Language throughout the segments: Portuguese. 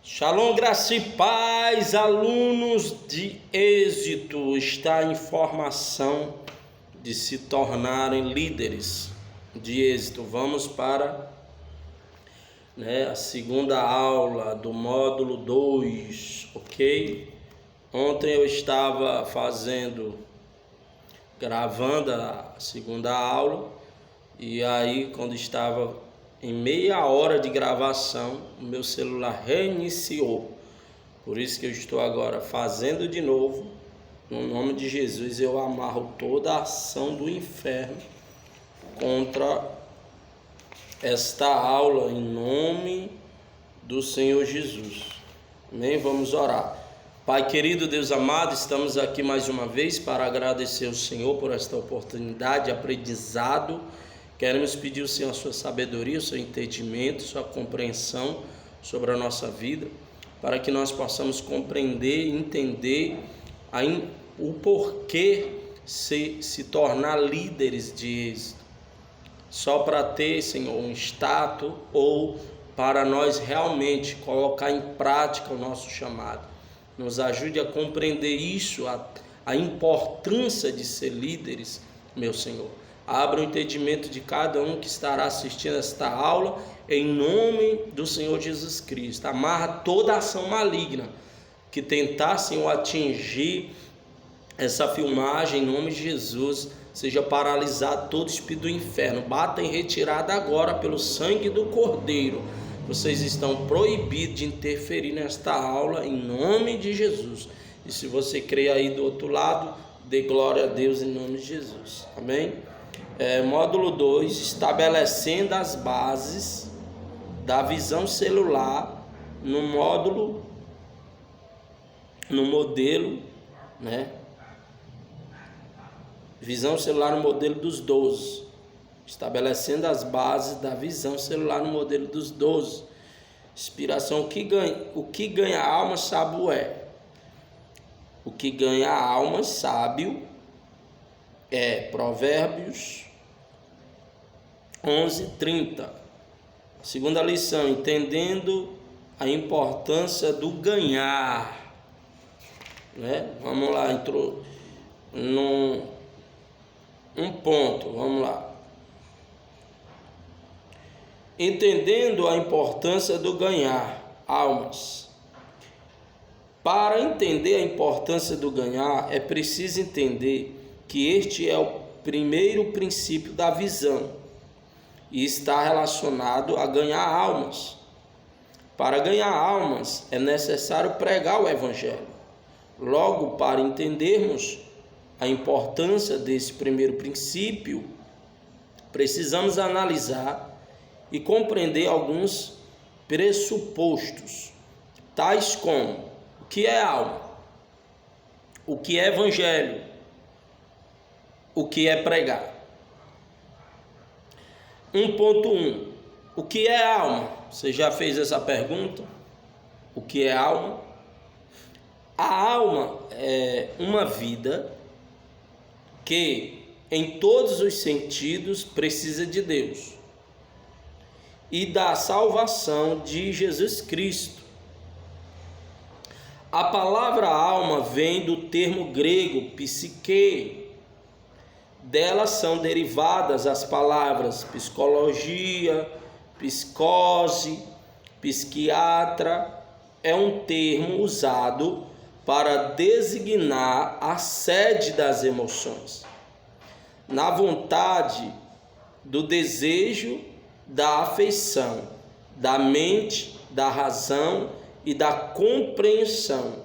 Shalom, graça e paz, alunos de êxito. Está em formação de se tornarem líderes de êxito. Vamos para a segunda aula do módulo 2, ok? Ontem eu estava gravando a segunda aula, e aí quando estava em meia hora de gravação, o meu celular reiniciou. Por isso que eu estou agora fazendo de novo. No nome de Jesus, eu amarro toda a ação do inferno contra esta aula, em nome do Senhor Jesus. Amém? Vamos orar. Pai querido, Deus amado, estamos aqui mais uma vez para agradecer ao Senhor por esta oportunidade de aprendizado. Queremos pedir ao Senhor a sua sabedoria, o seu entendimento, sua compreensão sobre a nossa vida, para que nós possamos compreender e entender o porquê se tornar líderes de êxito. Só para ter, Senhor, um status ou para nós realmente colocar em prática o nosso chamado. Nos ajude a compreender isso, a importância de ser líderes, meu Senhor. Abra o entendimento de cada um que estará assistindo esta aula, em nome do Senhor Jesus Cristo. Amarra toda ação maligna que tentassem o atingir essa filmagem, em nome de Jesus. Seja paralisado todo espírito do inferno. Bata em retirada agora pelo sangue do Cordeiro. Vocês estão proibidos de interferir nesta aula, em nome de Jesus. E se você crê aí do outro lado, dê glória a Deus em nome de Jesus. Amém? Módulo 2, estabelecendo as bases da visão celular no modelo, visão celular no modelo dos 12. Estabelecendo as bases da visão celular no modelo dos 12. Inspiração: o que ganha a alma sábio é. O que ganha a alma sábio é Provérbios 11:30. Segunda lição: entendendo a importância do ganhar. Vamos lá, entrou um ponto, vamos lá. Entendendo a importância do ganhar almas. Para entender a importância do ganhar, é preciso entender que este é o primeiro princípio da visão e está relacionado a ganhar almas. Para ganhar almas é necessário pregar o Evangelho. Logo, para entendermos a importância desse primeiro princípio, precisamos analisar e compreender alguns pressupostos, tais como: o que é alma? O que é Evangelho? O que é pregar? 1.1. O que é alma? Você já fez essa pergunta? O que é alma? A alma é uma vida que, em todos os sentidos, precisa de Deus e da salvação de Jesus Cristo. A palavra alma vem do termo grego psique. Dela são derivadas as palavras psicologia, psicose, psiquiatra. É um termo usado para designar a sede das emoções, na vontade, do desejo, da afeição, da mente, da razão e da compreensão.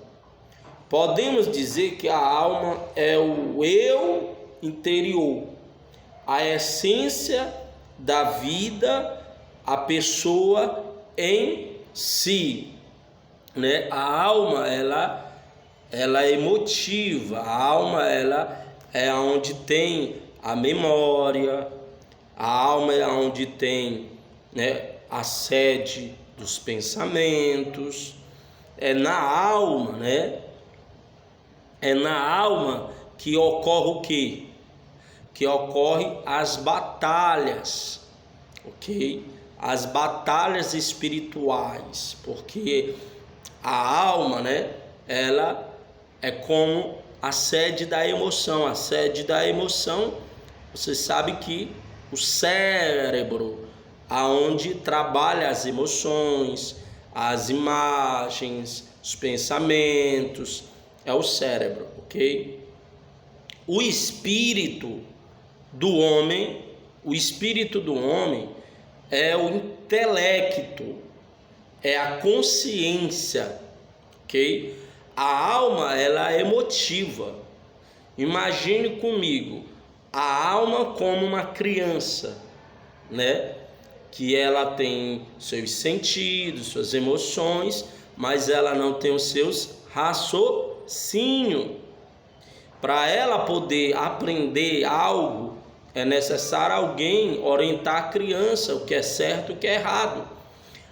Podemos dizer que a alma é o eu interior, a essência da vida, a pessoa em si, A alma ela é emotiva. A alma ela é onde tem a memória. A alma é onde tem a sede dos pensamentos. É na alma, É na alma que ocorre o quê? Que ocorre as batalhas, ok? As batalhas espirituais, porque A alma, né, ela é como a sede da emoção. A sede da emoção, você sabe que o cérebro, aonde trabalha as emoções, as imagens, os pensamentos, é o cérebro, ok? O espírito do homem é o intelecto, é a consciência, ok? A alma, ela é emotiva. Imagine comigo a alma como uma criança, né? Que ela tem seus sentidos, suas emoções, mas ela não tem os seus raciocínios. Para ela poder aprender algo, é necessário alguém orientar a criança o que é certo e o que é errado.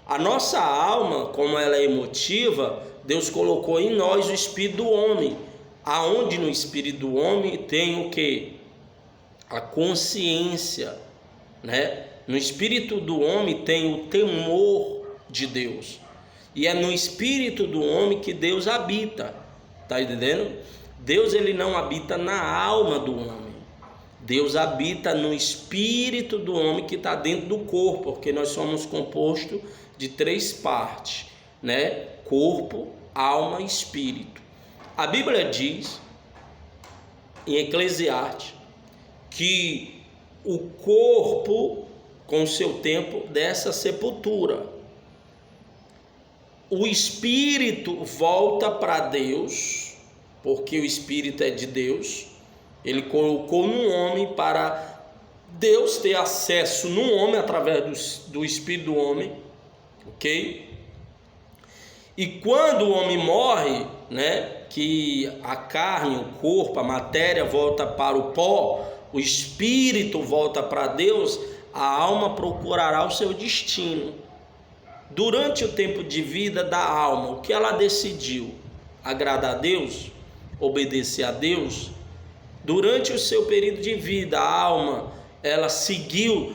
A nossa alma, como ela é emotiva, Deus colocou em nós o espírito do homem, aonde no espírito do homem tem o que? A consciência, né? No espírito do homem tem o temor de Deus. E é no espírito do homem que Deus habita. Tá entendendo? Deus, ele não habita na alma do homem. Deus habita no espírito do homem que está dentro do corpo, porque nós somos compostos de 3 partes, né? Corpo, alma e espírito. A Bíblia diz em Eclesiastes que o corpo, com o seu tempo, dessa sepultura. O espírito volta para Deus, porque o espírito é de Deus. Ele colocou no homem para Deus ter acesso no homem através do espírito do homem, ok? E quando o homem morre, né, que a carne, o corpo, a matéria volta para o pó, o espírito volta para Deus, a alma procurará o seu destino. Durante o tempo de vida da alma, o que ela decidiu? Agradar a Deus? Obedecer a Deus? Durante o seu período de vida, a alma, ela seguiu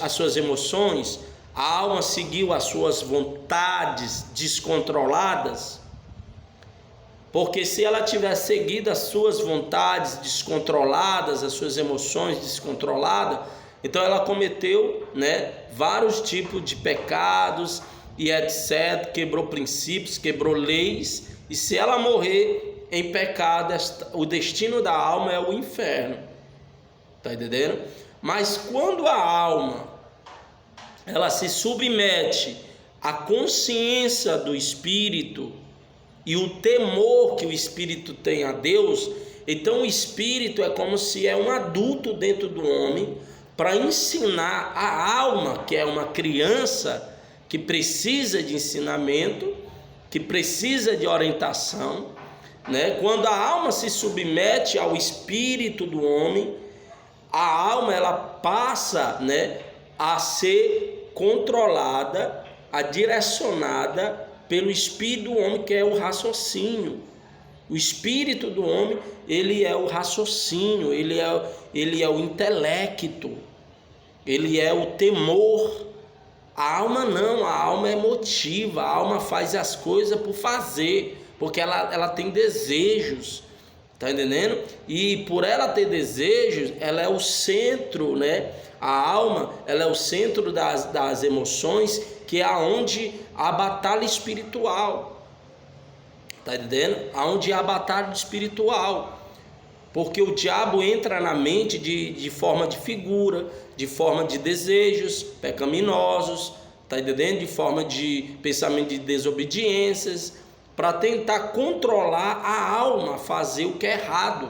as suas emoções, a alma seguiu as suas vontades descontroladas, porque se ela tivesse seguido as suas vontades descontroladas, as suas emoções descontroladas, então ela cometeu, né, vários tipos de pecados e etc, quebrou princípios, quebrou leis, e se ela morrer em pecado, o destino da alma é o inferno. Tá entendendo? Mas quando a alma ela se submete à consciência do espírito e o temor que o espírito tem a Deus, então o espírito é como se é um adulto dentro do homem para ensinar a alma, que é uma criança que precisa de ensinamento, que precisa de orientação, né? Quando a alma se submete ao espírito do homem, a alma ela passa, né, a ser controlada, a direcionada pelo espírito do homem, que é o raciocínio. O espírito do homem, ele é o raciocínio, ele é o intelecto, ele é o temor. A alma não, a alma é emotiva, a alma faz as coisas por fazer, porque ela tem desejos, tá entendendo? E por ela ter desejos, ela é o centro, né? A alma, ela é o centro das emoções, que é aonde a batalha espiritual, tá entendendo? Aonde há a batalha espiritual, porque o diabo entra na mente de forma de figura, de forma de desejos pecaminosos, tá entendendo? De forma de pensamento de desobediências, para tentar controlar a alma, fazer o que é errado.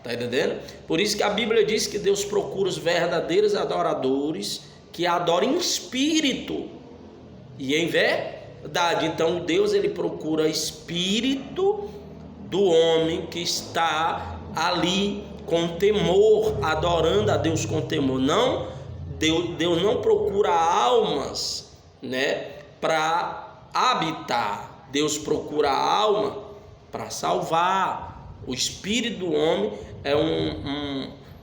Tá entendendo? Por isso que a Bíblia diz que Deus procura os verdadeiros adoradores que adorem em espírito e em verdade. Então Deus, ele procura espírito do homem que está ali com temor, adorando a Deus com temor. Não, Deus não procura almas, né, para habitar. Deus procura a alma para salvar. O espírito do homem é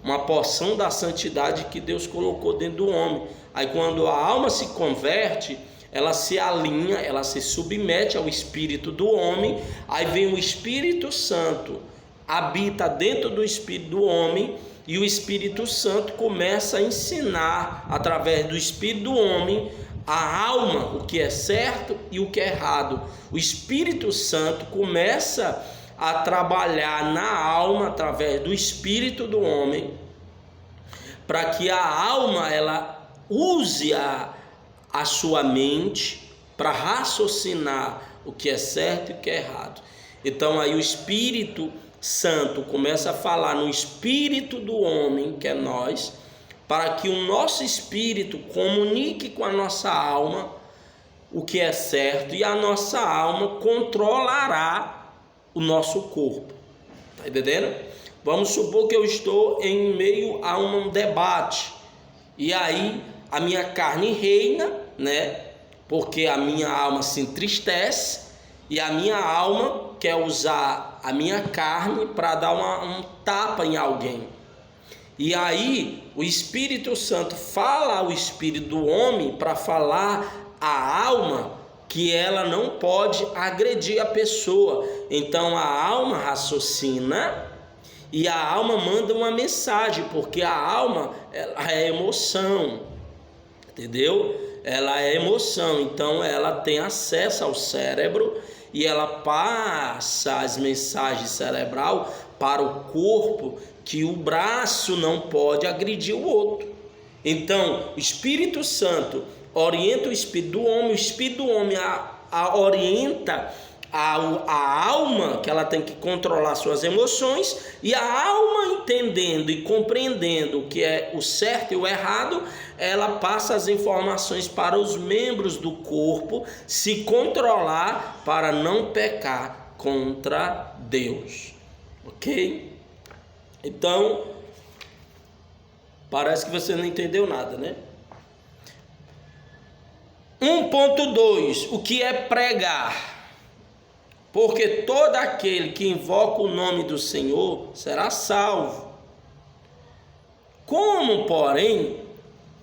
uma porção da santidade que Deus colocou dentro do homem. Aí quando a alma se converte, ela se alinha, ela se submete ao espírito do homem. Aí vem o Espírito Santo, habita dentro do espírito do homem, e o Espírito Santo começa a ensinar através do espírito do homem a alma o que é certo e o que é errado. O Espírito Santo começa a trabalhar na alma através do espírito do homem, para que a alma ela use a sua mente para raciocinar o que é certo e o que é errado. Então aí o Espírito Santo começa a falar no espírito do homem, que é nós, para que o nosso espírito comunique com a nossa alma o que é certo, e a nossa alma controlará o nosso corpo. Tá entendendo? Vamos supor que eu estou em meio a um debate, e aí a minha carne reina, né? Porque a minha alma se entristece, e a minha alma quer usar a minha carne para dar um tapa em alguém. E aí o Espírito Santo fala ao espírito do homem para falar à alma que ela não pode agredir a pessoa. Então a alma raciocina e a alma manda uma mensagem, porque a alma ela é emoção, entendeu? Ela é emoção, então ela tem acesso ao cérebro e ela passa as mensagens cerebral para o corpo, que o braço não pode agredir o outro. Então o Espírito Santo orienta o espírito do homem, o espírito do homem orienta a alma, que ela tem que controlar suas emoções, e a alma, entendendo e compreendendo o que é o certo e o errado, ela passa as informações para os membros do corpo se controlar para não pecar contra Deus. Ok? Então, parece que você não entendeu nada, né? 1.2, o que é pregar? Porque todo aquele que invoca o nome do Senhor será salvo. Como, porém,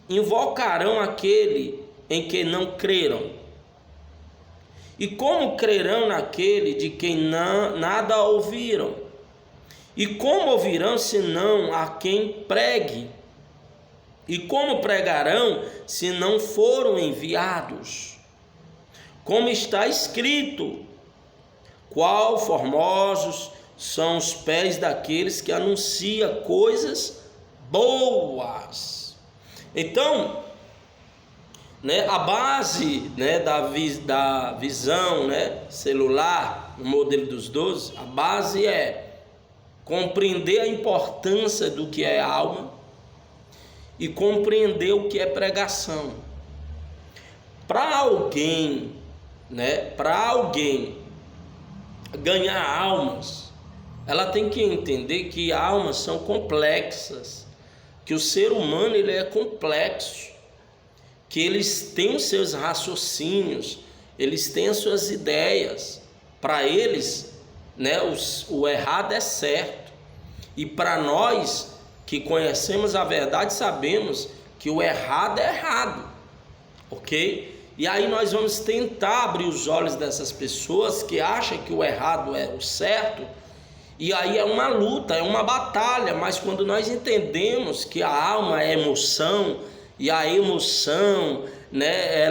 invocarão aquele em que não creram? E como crerão naquele de quem nada ouviram? E como ouvirão senão a quem pregue? E como pregarão se não foram enviados? Como está escrito: qual formosos são os pés daqueles que anunciam coisas boas. Então, né, a base, né, da visão, né, celular, no modelo dos 12, a base é compreender a importância do que é alma e compreender o que é pregação. Para alguém, né, ganhar almas, ela tem que entender que almas são complexas, que o ser humano ele é complexo, que eles têm os seus raciocínios, eles têm as suas ideias. Para eles, né, o errado é certo, e para nós que conhecemos a verdade sabemos que o errado é errado, ok? E aí nós vamos tentar abrir os olhos dessas pessoas que acham que o errado é o certo, e aí é uma luta, é uma batalha. Mas quando nós entendemos que a alma é emoção, e a emoção, né,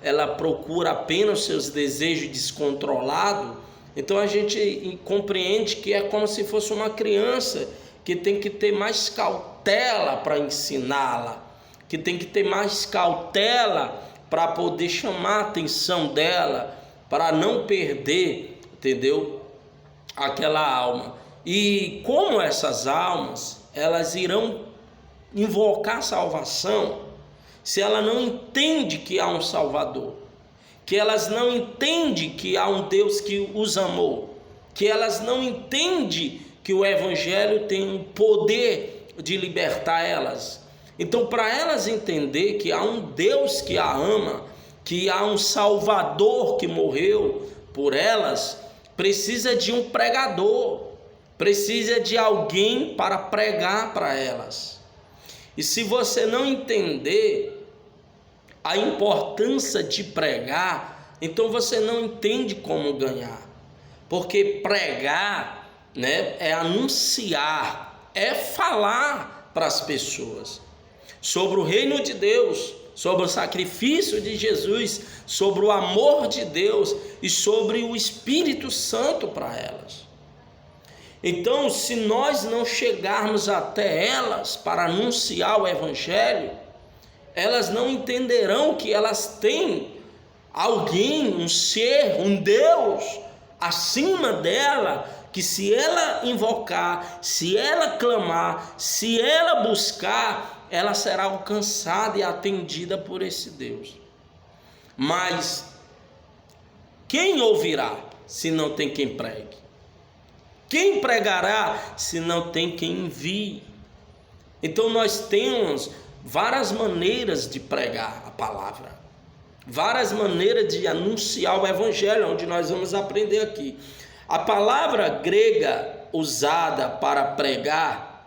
ela procura apenas os seus desejos descontrolados, então a gente compreende que é como se fosse uma criança que tem que ter mais cautela para ensiná-la, que tem que ter mais cautela para poder chamar a atenção dela, para não perder, entendeu? Aquela alma. E como essas almas, elas irão invocar salvação se ela não entende que há um Salvador, que elas não entendem que há um Deus que os amou, que elas não entendem que o Evangelho tem o poder de libertar elas. Então, para elas entender que há um Deus que a ama, que há um Salvador que morreu por elas, precisa de um pregador, precisa de alguém para pregar para elas. E se você não entender a importância de pregar, então você não entende como ganhar. Porque pregar, né, é anunciar, é falar para as pessoas sobre o reino de Deus, sobre o sacrifício de Jesus, sobre o amor de Deus e sobre o Espírito Santo para elas. Então, se nós não chegarmos até elas para anunciar o Evangelho, elas não entenderão que elas têm alguém, um ser, um Deus acima dela, que se ela invocar, se ela clamar, se ela buscar, ela será alcançada e atendida por esse Deus. Mas quem ouvirá se não tem quem pregue? Quem pregará se não tem quem envie? Então nós temos várias maneiras de pregar a palavra, várias maneiras de anunciar o Evangelho, onde nós vamos aprender aqui. A palavra grega usada para pregar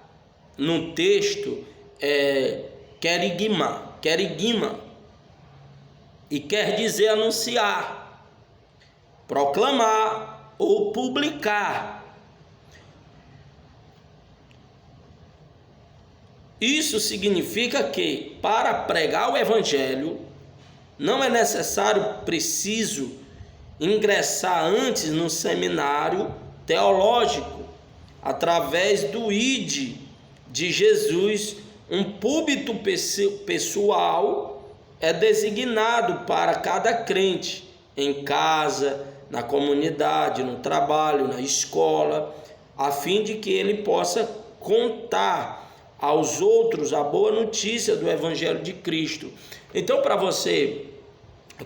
no texto é kerigma, e quer dizer anunciar, proclamar ou publicar. Isso significa que para pregar o Evangelho não é preciso ingressar antes no seminário teológico. Através do ID de Jesus, um púlpito pessoal é designado para cada crente, em casa, na comunidade, no trabalho, na escola, a fim de que ele possa contar aos outros a boa notícia do Evangelho de Cristo. Então, para você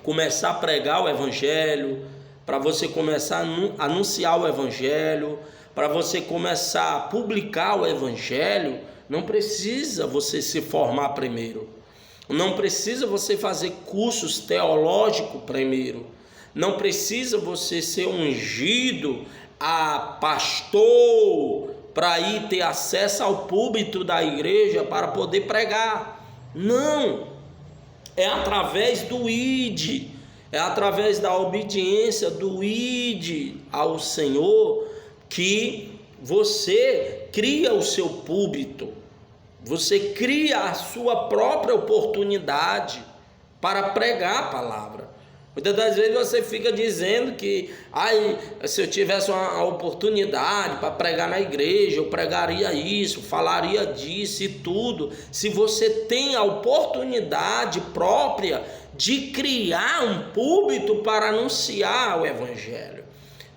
começar a pregar o Evangelho, para você começar a anunciar o Evangelho, para você começar a publicar o Evangelho, não precisa você se formar primeiro, não precisa você fazer cursos teológicos primeiro, não precisa você ser ungido a pastor para ir ter acesso ao púlpito da igreja para poder pregar. Não, é através do ID, é através da obediência do ID ao Senhor que você cria o seu púlpito, você cria a sua própria oportunidade para pregar a palavra. Muitas das vezes você fica dizendo que se eu tivesse uma oportunidade para pregar na igreja, eu pregaria isso, falaria disso e tudo. Se você tem a oportunidade própria de criar um púlpito para anunciar o Evangelho,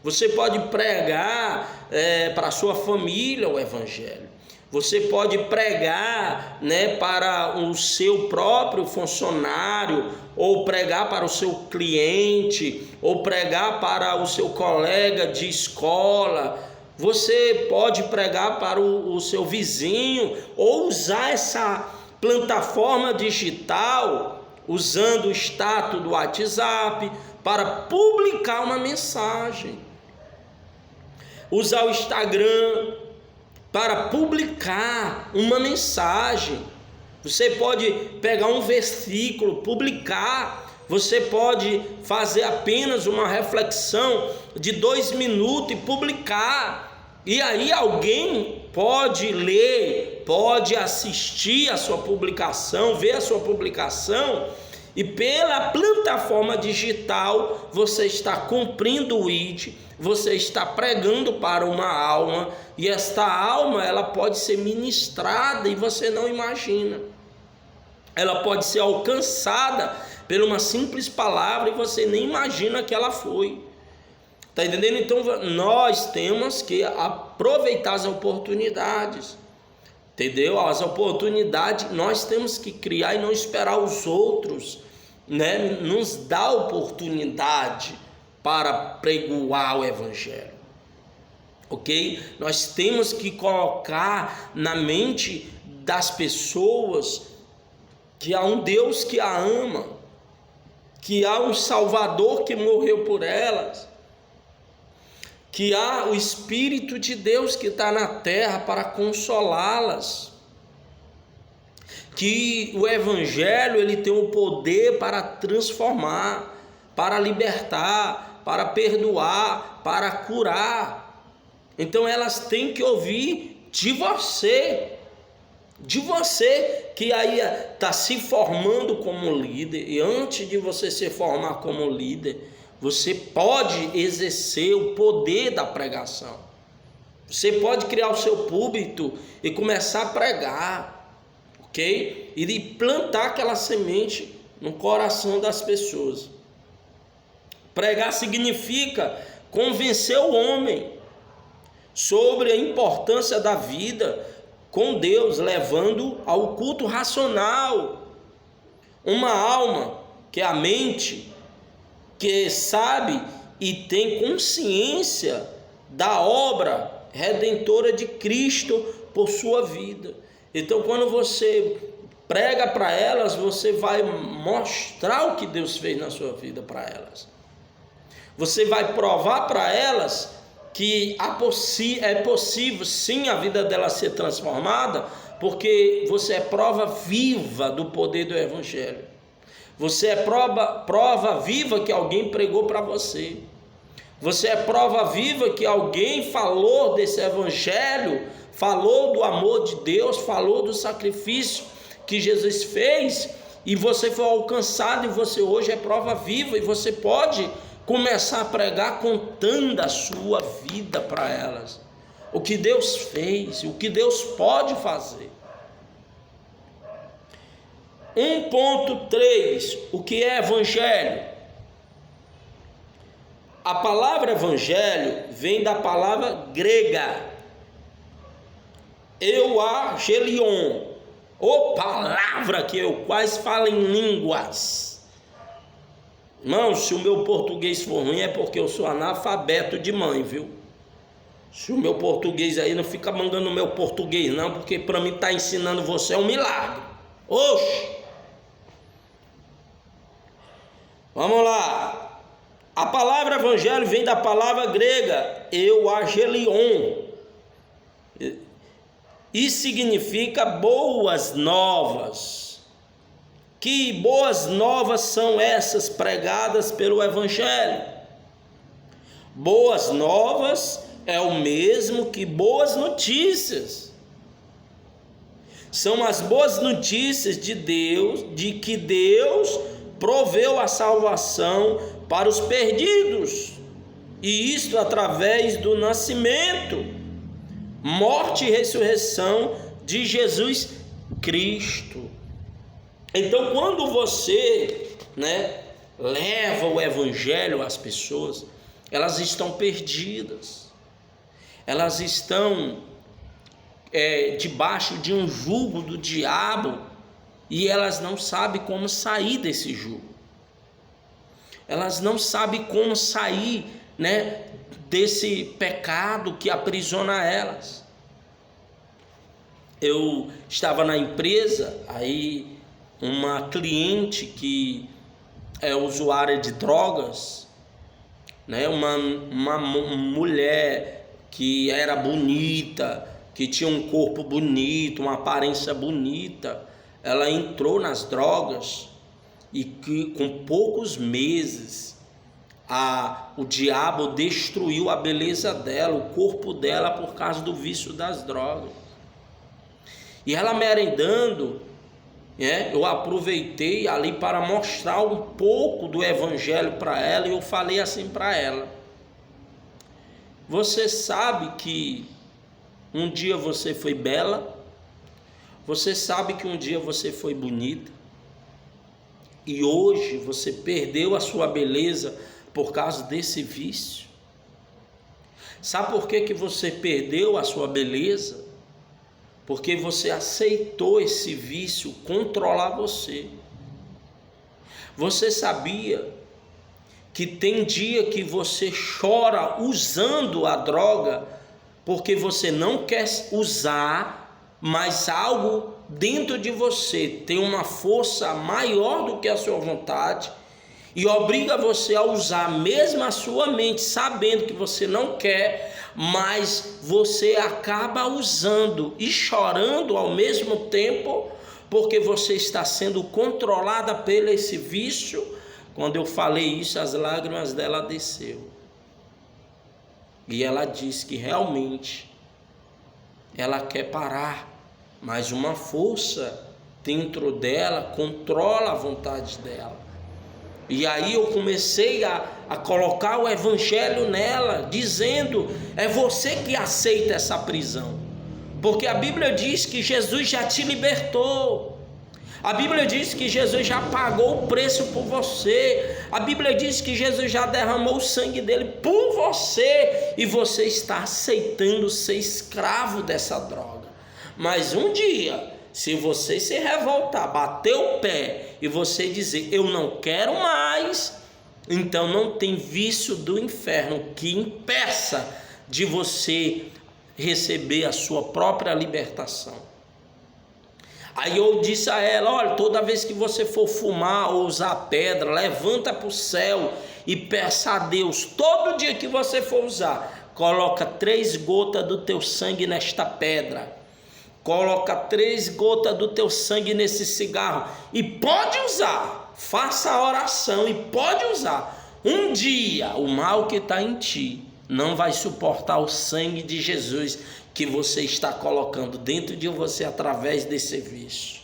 você pode pregar para a sua família o Evangelho. Você pode pregar, para o seu próprio funcionário, ou pregar para o seu cliente, ou pregar para o seu colega de escola. Você pode pregar para o seu vizinho, ou usar essa plataforma digital, usando o status do WhatsApp, para publicar uma mensagem. Usar o Instagram para publicar uma mensagem. Você pode pegar um versículo, publicar. Você pode fazer apenas uma reflexão de 2 minutos e publicar. E aí alguém pode ler, pode assistir a sua publicação, ver a sua publicação, e pela plataforma digital você está cumprindo o ID, você está pregando para uma alma, e esta alma ela pode ser ministrada e você não imagina. Ela pode ser alcançada por uma simples palavra e você nem imagina que ela foi. Está entendendo? Então nós temos que aproveitar as oportunidades. Entendeu? As oportunidades nós temos que criar e não esperar os outros, nos dar oportunidade para pregoar o Evangelho. Ok? Nós temos que colocar na mente das pessoas que há um Deus que a ama, que há um Salvador que morreu por elas, que há o Espírito de Deus que está na terra para consolá-las, que o evangelho ele tem o poder para transformar, para libertar, para perdoar, para curar. Então elas têm que ouvir de você que aí está se formando como líder. E antes de você se formar como líder, você pode exercer o poder da pregação. Você pode criar o seu púlpito e começar a pregar, ok? E plantar aquela semente no coração das pessoas. Pregar significa convencer o homem sobre a importância da vida com Deus, levando ao culto racional. Uma alma que é a mente, que sabe e tem consciência da obra redentora de Cristo por sua vida. Então, quando você prega para elas, você vai mostrar o que Deus fez na sua vida para elas. Você vai provar para elas que é possível sim a vida dela ser transformada, porque você é prova viva do poder do evangelho. Você é prova viva que alguém pregou para você. Você é prova viva que alguém falou desse evangelho, falou do amor de Deus, falou do sacrifício que Jesus fez, e você foi alcançado, e você hoje é prova viva, e você pode começar a pregar contando a sua vida para elas, o que Deus fez, o que Deus pode fazer. 1.3, o que é evangelho? A palavra evangelho vem da palavra grega euangelion, ou palavra que eu quase falo em línguas. Irmão, se o meu português for ruim é porque eu sou analfabeto de mãe, viu? Se o meu português aí não fica mandando o meu português não, porque para mim estar ensinando você é um milagre. Oxe! Vamos lá. A palavra evangelho vem da palavra grega euangelion e significa boas novas. Que boas novas são essas pregadas pelo evangelho? Boas novas é o mesmo que boas notícias. São as boas notícias de Deus, de que Deus proveu a salvação para os perdidos, e isto através do nascimento, morte e ressurreição de Jesus Cristo. Então, quando você, leva o evangelho às pessoas, elas estão perdidas, elas estão debaixo de um jugo do diabo, e elas não sabem como sair desse jugo. Elas não sabem como sair, desse pecado que aprisiona elas. Eu estava na empresa, aí uma cliente que é usuária de drogas, uma mulher que era bonita, que tinha um corpo bonito, uma aparência bonita, ela entrou nas drogas e que com poucos meses o diabo destruiu a beleza dela, o corpo dela, por causa do vício das drogas. E ela merendando, eu aproveitei ali para mostrar um pouco do evangelho para ela, e eu falei assim para ela: você sabe que um dia você foi bela, você sabe que um dia você foi bonita, e hoje você perdeu a sua beleza por causa desse vício. Sabe por que você perdeu a sua beleza? Porque você aceitou esse vício controlar você. Você sabia que tem dia que você chora usando a droga, porque você não quer usar, mas algo dentro de você tem uma força maior do que a sua vontade e obriga você a usar mesmo a sua mente, sabendo que você não quer, mas você acaba usando e chorando ao mesmo tempo, porque você está sendo controlada pelo esse vício. Quando eu falei isso, as lágrimas dela desceu. E ela disse que realmente ela quer parar, mas uma força dentro dela controla a vontade dela. E aí eu comecei a colocar o evangelho nela, dizendo: é você que aceita essa prisão, porque a Bíblia diz que Jesus já te libertou. A Bíblia diz que Jesus já pagou o preço por você. A Bíblia diz que Jesus já derramou o sangue dele por você, e você está aceitando ser escravo dessa droga. Mas um dia, se você se revoltar, bater o pé e você dizer: eu não quero mais, então não tem vício do inferno que impeça de você receber a sua própria libertação. Aí eu disse a ela: olha, toda vez que você for fumar ou usar pedra, levanta para o céu e peça a Deus. Todo dia que você for usar, coloca 3 gotas do teu sangue nesta pedra. Coloca 3 gotas do teu sangue nesse cigarro e pode usar. Faça a oração e pode usar. Um dia o mal que está em ti não vai suportar o sangue de Jesus que você está colocando dentro de você através desse vício.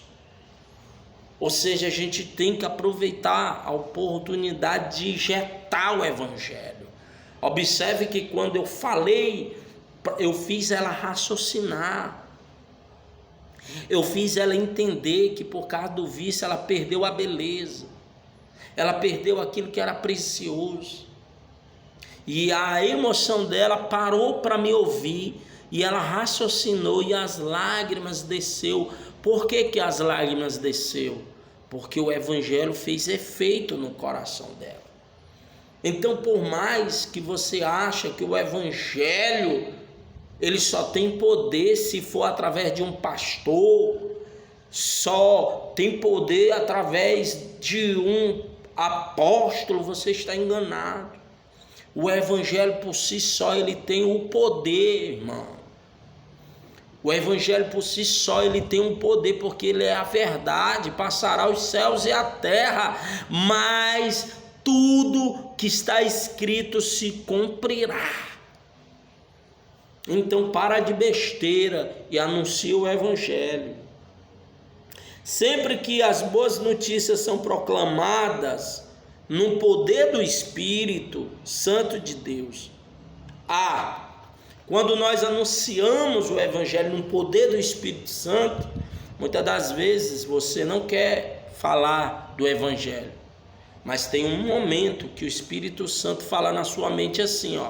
Ou seja, a gente tem que aproveitar a oportunidade de injetar o evangelho. Observe que quando eu falei, eu fiz ela raciocinar. Eu fiz ela entender que por causa do vício ela perdeu a beleza. Ela perdeu aquilo que era precioso. E a emoção dela parou para me ouvir. E ela raciocinou e as lágrimas desceu. Por que as lágrimas desceu? Porque o evangelho fez efeito no coração dela. Então, por mais que você ache que o evangelho ele só tem poder se for através de um pastor, só tem poder através de um apóstolo, você está enganado. O evangelho por si só ele tem o poder, irmão. O evangelho por si só ele tem um poder, porque ele é a verdade. Passará os céus e a terra, mas tudo que está escrito se cumprirá. Então para de besteira e anuncia o evangelho. Sempre que as boas notícias são proclamadas no poder do Espírito Santo de Deus, quando nós anunciamos o evangelho no poder do Espírito Santo, muitas das vezes você não quer falar do evangelho, mas tem um momento que o Espírito Santo fala na sua mente assim,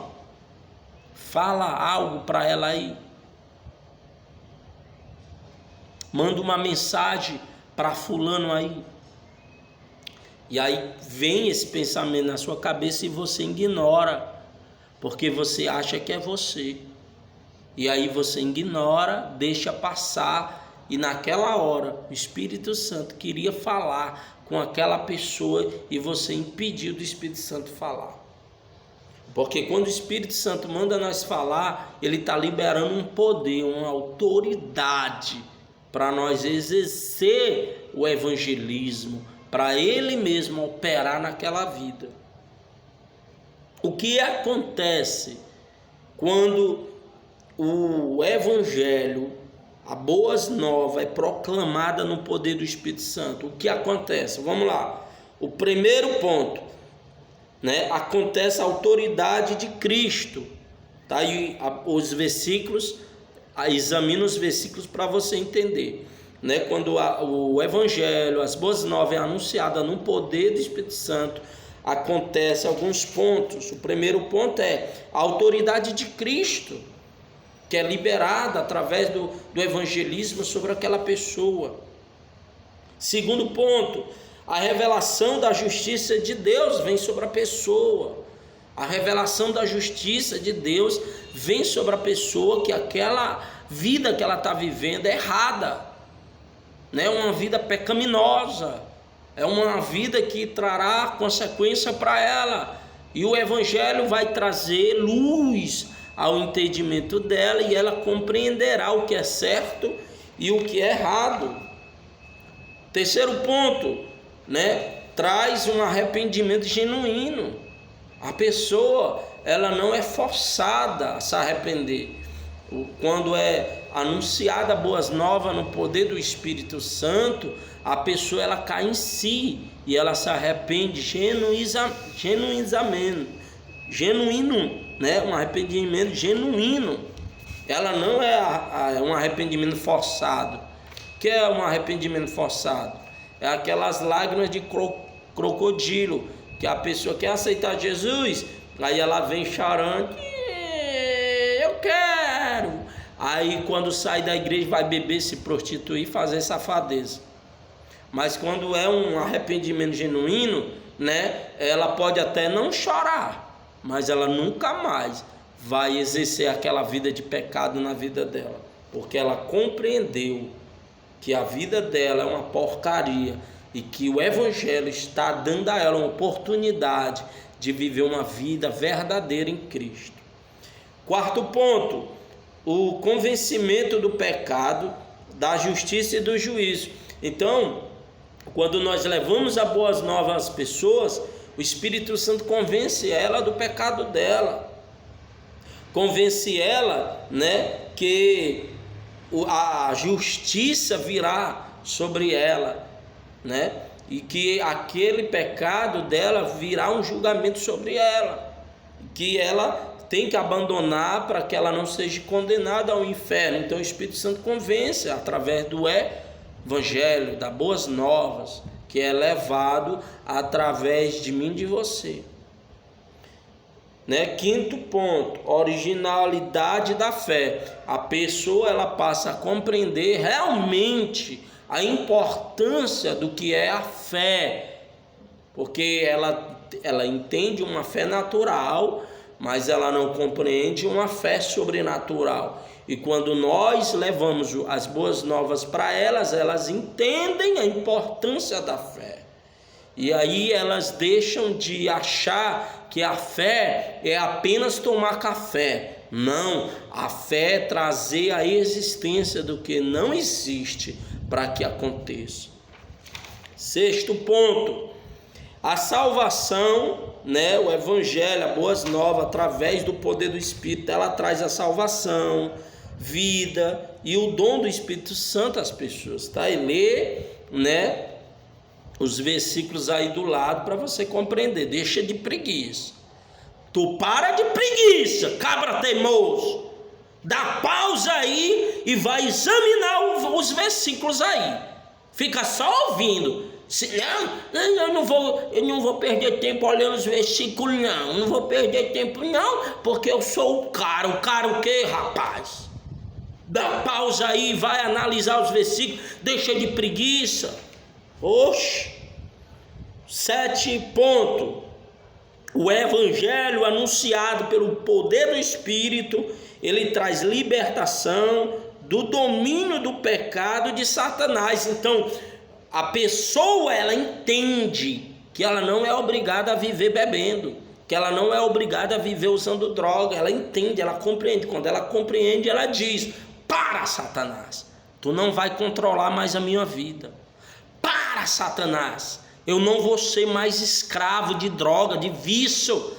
fala algo para ela aí, manda uma mensagem para fulano aí, e aí vem esse pensamento na sua cabeça e você ignora, porque você acha que é você. E aí você ignora, deixa passar, e naquela hora o Espírito Santo queria falar com aquela pessoa e você impediu do Espírito Santo falar. Porque quando o Espírito Santo manda nós falar, ele está liberando um poder, uma autoridade para nós exercer o evangelismo, para ele mesmo operar naquela vida. O que acontece quando o evangelho, a boas novas é proclamada no poder do Espírito Santo? O que acontece? Vamos lá. O primeiro ponto, acontece a autoridade de Cristo. Tá aí os versículos, examina os versículos para você entender. Quando o evangelho, as boas novas é anunciada no poder do Espírito Santo, acontece alguns pontos. O primeiro ponto é a autoridade de Cristo, que é liberada através do evangelismo sobre aquela pessoa. Segundo ponto, a revelação da justiça de Deus vem sobre a pessoa. A revelação da justiça de Deus vem sobre a pessoa, que aquela vida que ela está vivendo é errada, uma vida pecaminosa, é uma vida que trará consequência para ela, e o evangelho vai trazer luz ao entendimento dela, e ela compreenderá o que é certo e o que é errado. Terceiro ponto, né? Traz um arrependimento genuíno. A pessoa, ela não é forçada a se arrepender. Quando é anunciada boas novas no poder do Espírito Santo, a pessoa ela cai em si e ela se arrepende genuíno, né? Um arrependimento genuíno. Ela não é um arrependimento forçado. O que é um arrependimento forçado? É aquelas lágrimas de crocodilo, que a pessoa quer aceitar Jesus, aí ela vem chorando, eu quero. Aí quando sai da igreja vai beber, se prostituir, fazer safadeza. Mas quando é um arrependimento genuíno, né, ela pode até não chorar, mas ela nunca mais vai exercer aquela vida de pecado na vida dela, porque ela compreendeu que a vida dela é uma porcaria e que o Evangelho está dando a ela uma oportunidade de viver uma vida verdadeira em Cristo. Quarto ponto, o convencimento do pecado, da justiça e do juízo. Então, quando nós levamos a boas novas às pessoas, o Espírito Santo convence ela do pecado dela, convence ela, né, que a justiça virá sobre ela, né, e que aquele pecado dela virá um julgamento sobre ela, que ela tem que abandonar para que ela não seja condenada ao inferno. Então o Espírito Santo convence através do Evangelho, das boas novas, que é levado através de mim e de você. Né? Quinto ponto, originalidade da fé. A pessoa ela passa a compreender realmente a importância do que é a fé, porque ela entende uma fé natural, mas ela não compreende uma fé sobrenatural. E quando nós levamos as boas novas para elas, elas entendem a importância da fé. E aí elas deixam de achar que a fé é apenas tomar café. Não, a fé é trazer a existência do que não existe para que aconteça. Sexto ponto, a salvação, né, o Evangelho, a boas novas, através do poder do Espírito, ela traz a salvação, vida e o dom do Espírito Santo às pessoas, tá? E lê, né, os versículos aí do lado para você compreender. Deixa de preguiça. Tu para de preguiça, cabra teimoso. Dá pausa aí e vai examinar os versículos aí. Fica só ouvindo. Eu não vou perder tempo olhando os versículos, não vou perder tempo não, porque eu sou o cara o quê, rapaz? Dá pausa aí, vai analisar os versículos, deixa de preguiça. Oxe. 7 ponto, o Evangelho anunciado pelo poder do Espírito, ele traz libertação do domínio do pecado de Satanás. Então, a pessoa, ela entende que ela não é obrigada a viver bebendo, que ela não é obrigada a viver usando droga. Ela entende, ela compreende. Quando ela compreende, ela diz: para, Satanás, tu não vai controlar mais a minha vida. Para, Satanás, eu não vou ser mais escravo de droga, de vício.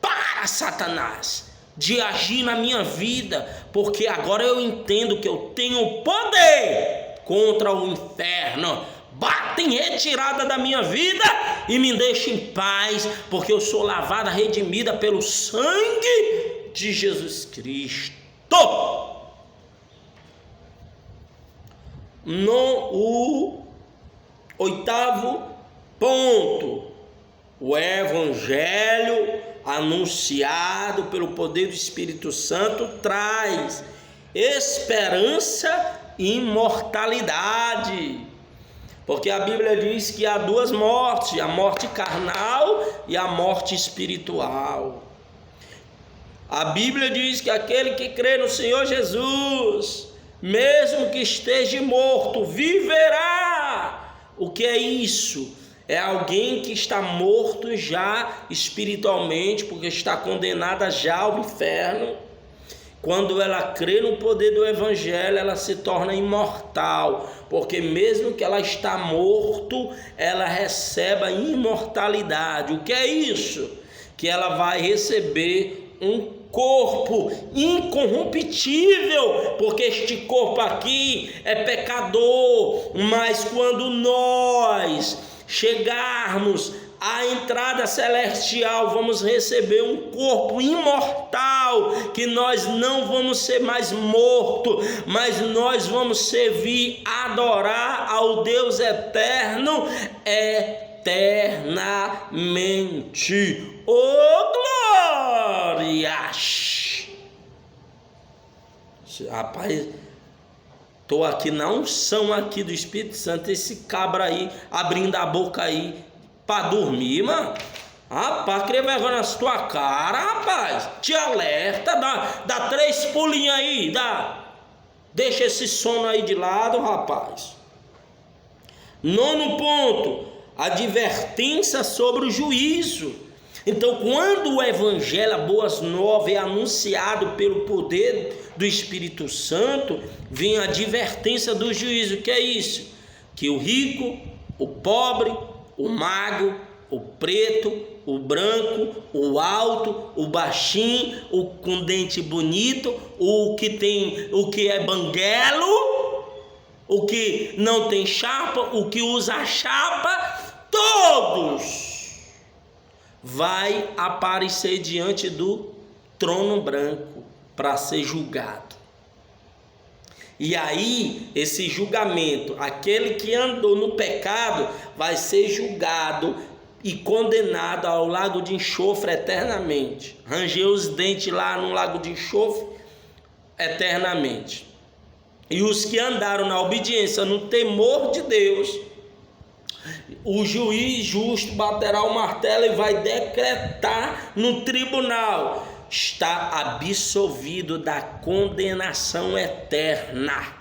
Para, Satanás, de agir na minha vida, porque agora eu entendo que eu tenho poder contra o inferno. Bata em retirada da minha vida e me deixa em paz, porque eu sou lavada, redimida pelo sangue de Jesus Cristo. O 8º ponto, o Evangelho anunciado pelo poder do Espírito Santo traz esperança e imortalidade. Porque a Bíblia diz que há 2 mortes, a morte carnal e a morte espiritual. A Bíblia diz que aquele que crê no Senhor Jesus, mesmo que esteja morto, viverá. O que é isso? É alguém que está morto já espiritualmente, porque está condenado já ao inferno. quando ela crê no poder do evangelho, ela se torna imortal, porque mesmo que ela está morto, ela recebe a imortalidade. O que é isso? Que ela vai receber um corpo incorruptível, porque este corpo aqui é pecador, mas quando nós chegarmos à entrada celestial, vamos receber um corpo imortal, que nós não vamos ser mais mortos, mas nós vamos servir, adorar ao Deus eterno eternamente. Oh, glórias! Rapaz, estou aqui na unção aqui do Espírito Santo, esse cabra aí, abrindo a boca aí, para dormir, mano. Rapaz, cria vergonha na tua cara, rapaz. Te alerta, dá 3 pulinhos aí, deixa esse sono aí de lado, rapaz. 9º ponto, advertência sobre o juízo. Então, quando o evangelho, a boas novas, é anunciado pelo poder do Espírito Santo, vem a advertência do juízo. Que é isso? Que o rico, o pobre, o magro, o preto, o branco, o alto, o baixinho, o com dente bonito, o que é banguelo, o que não tem chapa, o que usa chapa, todos vai aparecer diante do trono branco para ser julgado. E aí, esse julgamento, aquele que andou no pecado vai ser julgado e condenado ao lago de enxofre eternamente. Ranger os dentes lá no lago de enxofre eternamente. E os que andaram na obediência, no temor de Deus, o juiz justo baterá o martelo e vai decretar no tribunal: está absolvido da condenação eterna.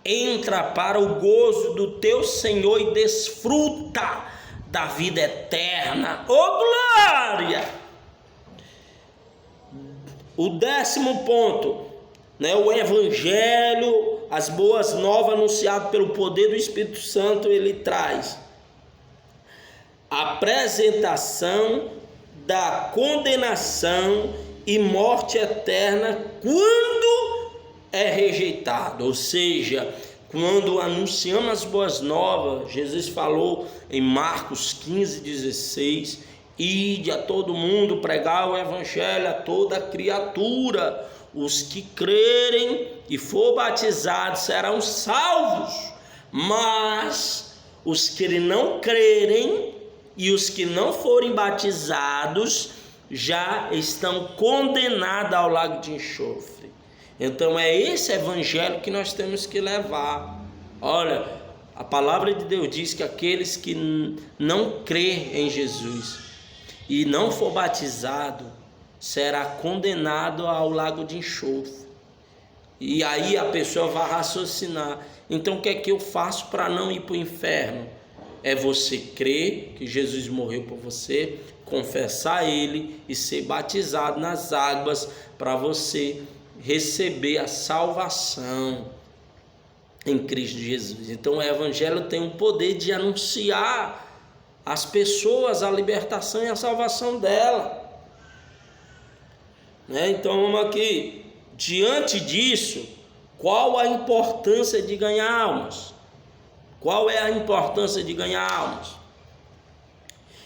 Entra para o gozo do teu Senhor e desfruta da vida eterna. Oh, glória! O 10º ponto, o evangelho, as boas novas anunciado pelo poder do Espírito Santo, ele traz a apresentação da condenação e morte eterna quando é rejeitado. Ou seja, quando anunciamos as boas novas, Jesus falou em Marcos 15:16, ide a todo mundo pregar o evangelho a toda criatura. Os que crerem e for batizados serão salvos, mas os que não crerem e os que não forem batizados já estão condenados ao lago de enxofre. Então é esse evangelho que nós temos que levar. Olha, a palavra de Deus diz que aqueles que não crê em Jesus e não for batizado será condenado ao lago de enxofre. E aí a pessoa vai raciocinar: então o que é que eu faço para não ir para o inferno? É você crer que Jesus morreu por você, confessar Ele e ser batizado nas águas para você receber a salvação em Cristo Jesus. Então o evangelho tem o poder de anunciar às pessoas a libertação e a salvação dela. Então vamos aqui, diante disso, qual a importância de ganhar almas? Qual é a importância de ganhar almas?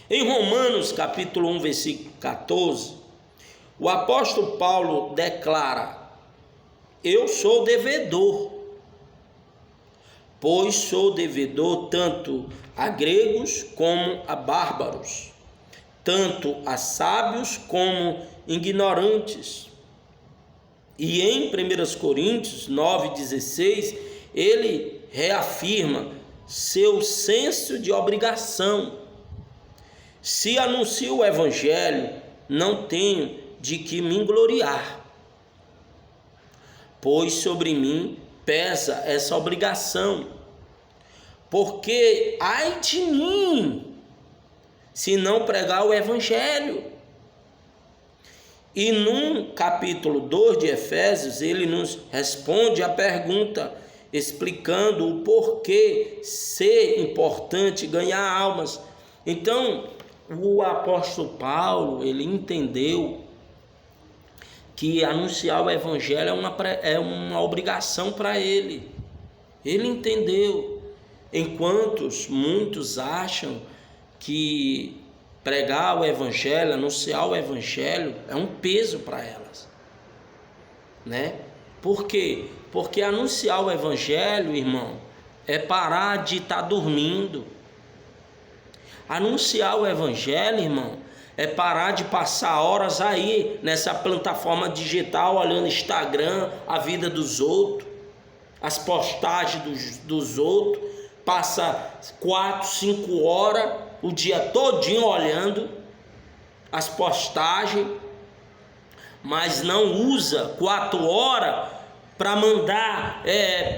Em Romanos capítulo 1, versículo 14, o apóstolo Paulo declara: eu sou devedor, pois sou devedor tanto a gregos como a bárbaros, tanto a sábios como ignorantes. E em 1 Coríntios 9,16, ele reafirma seu senso de obrigação: se anuncio o evangelho, não tenho de que me gloriar, pois sobre mim pesa essa obrigação. Porque ai de mim, se não pregar o evangelho. E no capítulo 2 de Efésios, ele nos responde a pergunta, explicando o porquê ser importante ganhar almas. Então, o apóstolo Paulo, ele entendeu que anunciar o evangelho é uma obrigação para ele. Ele entendeu. Enquanto muitos acham que pregar o evangelho, anunciar o evangelho é um peso para elas, né? Por quê? Porque anunciar o evangelho, irmão, é parar de estar dormindo. Anunciar o evangelho, irmão, é parar de passar horas aí nessa plataforma digital olhando Instagram, a vida dos outros, as postagens dos outros, passa 4, 5 horas o dia todinho olhando as postagens, mas não usa 4 horas para mandar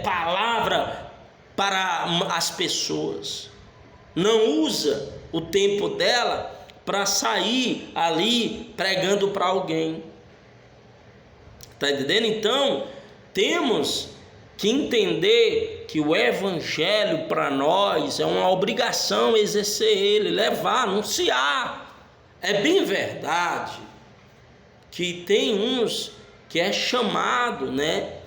palavra para as pessoas. Não usa o tempo dela para sair ali pregando para alguém. Está entendendo? Então, temos que entender que o evangelho para nós é uma obrigação exercer ele, levar, anunciar. É bem verdade que tem uns que é chamado, né,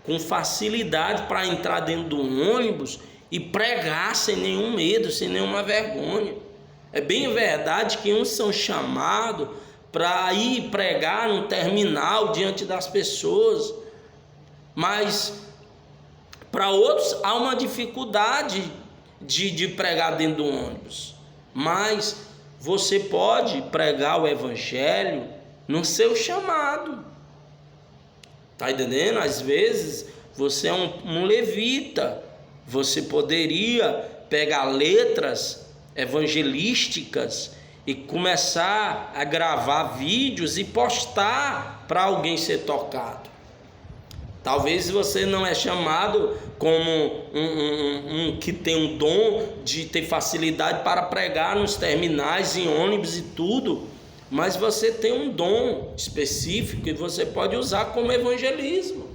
com facilidade para entrar dentro do ônibus e pregar sem nenhum medo, sem nenhuma vergonha. É bem verdade que uns são chamados para ir pregar no terminal diante das pessoas, mas para outros há uma dificuldade de pregar dentro do ônibus. Mas você pode pregar o evangelho no seu chamado. Está entendendo? Às vezes você é um levita. Você poderia pegar letras evangelísticas e começar a gravar vídeos e postar para alguém ser tocado. Talvez você não é chamado como um que tem um dom de ter facilidade para pregar nos terminais, em ônibus e tudo, mas você tem um dom específico e você pode usar como evangelismo.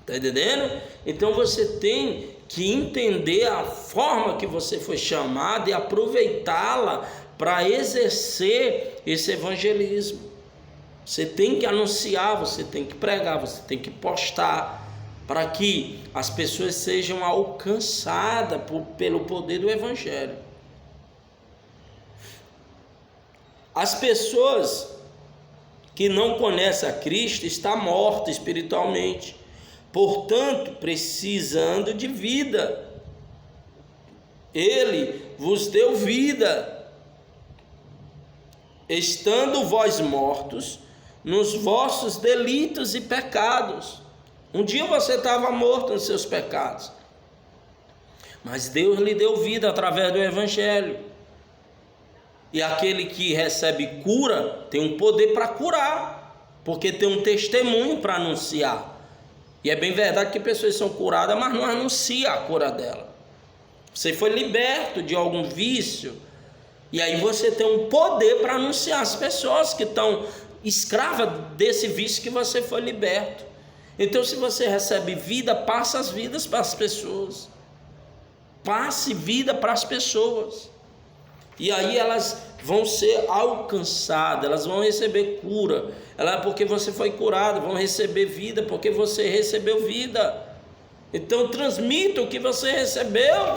Está entendendo? Então você tem que entender a forma que você foi chamado e aproveitá-la para exercer esse evangelismo. Você tem que anunciar, você tem que pregar, você tem que postar, para que as pessoas sejam alcançadas pelo poder do evangelho. As pessoas que não conhecem a Cristo estão mortas espiritualmente, portanto, precisando de vida. Ele vos deu vida, estando vós mortos nos vossos delitos e pecados. Um dia você estava morto nos seus pecados, mas Deus lhe deu vida através do evangelho. E aquele que recebe cura tem um poder para curar, porque tem um testemunho para anunciar. E é bem verdade que pessoas são curadas, mas não anuncia a cura dela. Você foi liberto de algum vício, e aí você tem um poder para anunciar as pessoas que estão escravas desse vício que você foi liberto. Então, se você recebe vida, passa as vidas para as pessoas. Passe vida para as pessoas. E aí elas vão ser alcançadas, elas vão receber cura. Porque você foi curado, vão receber vida porque você recebeu vida. Então, transmita o que você recebeu.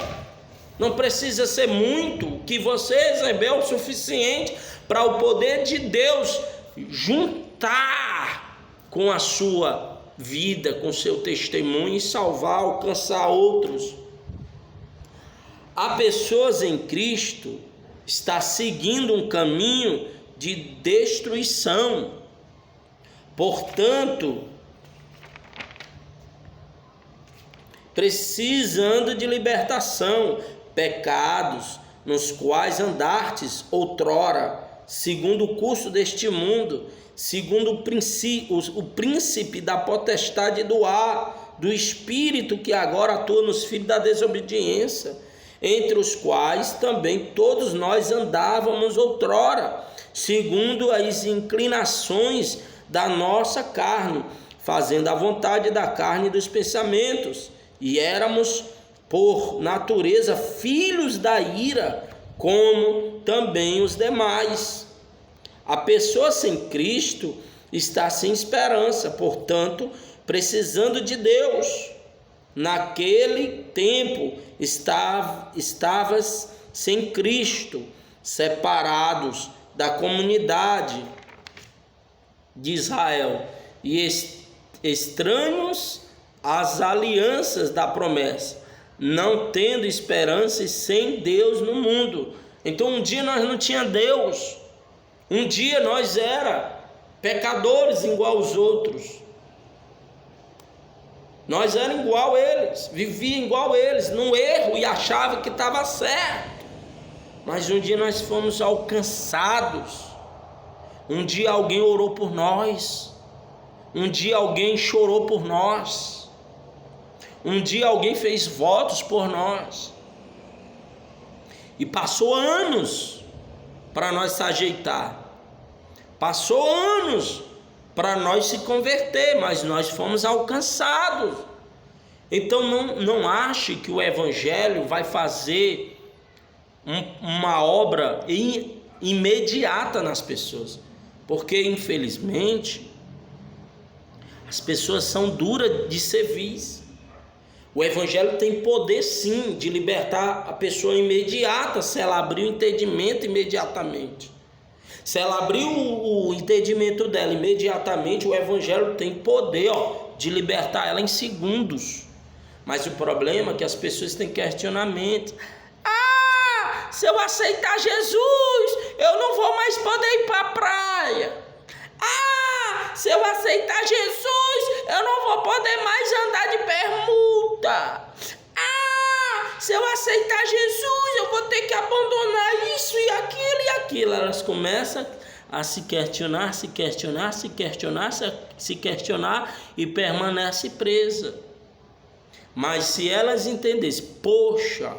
Não precisa ser muito, o que você recebeu é o suficiente para o poder de Deus juntar com a sua vida, com o seu testemunho e salvar, alcançar outros. Há pessoas em Cristo que estão seguindo um caminho de destruição. Portanto, precisando de libertação, pecados nos quais andastes outrora, segundo o curso deste mundo, segundo o príncipe da potestade do ar, do espírito que agora atua nos filhos da desobediência, entre os quais também todos nós andávamos outrora, segundo as inclinações da nossa carne, fazendo a vontade da carne e dos pensamentos, e éramos por natureza filhos da ira, como também os demais. A pessoa sem Cristo está sem esperança, portanto, precisando de Deus. Naquele tempo estavas sem Cristo, separados da comunidade de Israel e estranhos às alianças da promessa, não tendo esperança e sem Deus no mundo. Então um dia nós não tínhamos Deus, um dia nós era pecadores igual aos outros, nós éramos igual a eles, vivíamos igual a eles, no erro, e achava que estava certo. Mas um dia nós fomos alcançados, um dia alguém orou por nós, um dia alguém chorou por nós, um dia alguém fez votos por nós, e passou anos para nós se ajeitar, passou anos para nós se converter, mas nós fomos alcançados. Então não ache que o Evangelho vai fazer uma obra imediata nas pessoas, porque infelizmente as pessoas são duras de serviço. O Evangelho tem poder sim de libertar a pessoa imediata, se ela abrir o entendimento imediatamente. Se ela abrir o entendimento dela imediatamente, o Evangelho tem poder de libertar ela em segundos. Mas o problema é que as pessoas têm questionamento. Se eu aceitar Jesus, eu não vou mais poder ir para a praia. Se eu aceitar Jesus, eu não vou poder mais andar de bermuda. Se eu aceitar Jesus, eu vou ter que abandonar isso e aquilo e aquilo. Elas começam a se questionar e permanece presa. Mas se elas entendessem, poxa,